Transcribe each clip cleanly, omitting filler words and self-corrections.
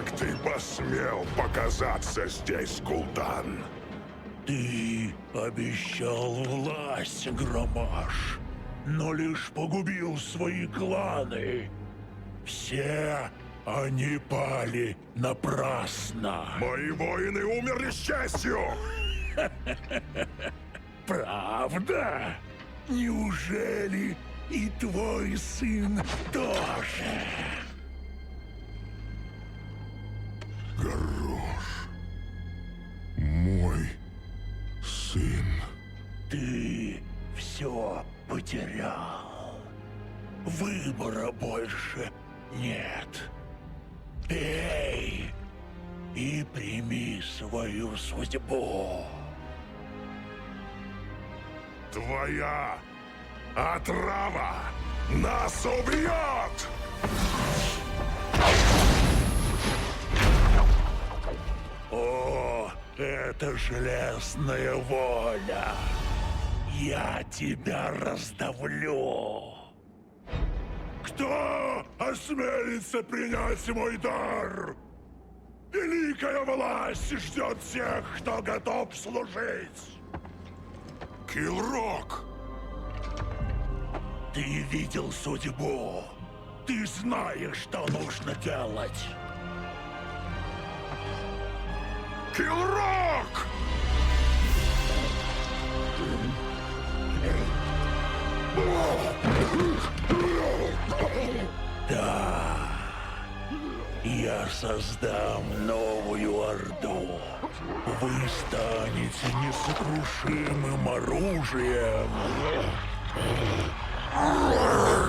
Как ты посмел показаться здесь, Култан? Ты обещал власть, Громаш, но лишь погубил свои кланы. Все они пали напрасно. Мои воины умерли с честью! Правда? Неужели и твой сын тоже? Грош. Мой сын. Ты все потерял. Выбора больше нет. Пей и прими свою судьбу. Твоя отрава нас убьет! О, это железная воля! Я тебя раздавлю! Кто осмелится принять мой дар? Великая власть ждет тех, кто готов служить! Килрок! Ты видел судьбу. Ты знаешь, что нужно делать. Килрок! Да. Я создам новую орду. Вы станете несокрушимым оружием.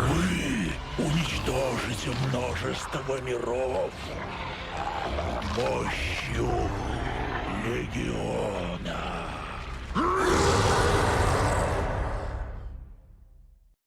Вы уничтожите множество миров мощью легиона.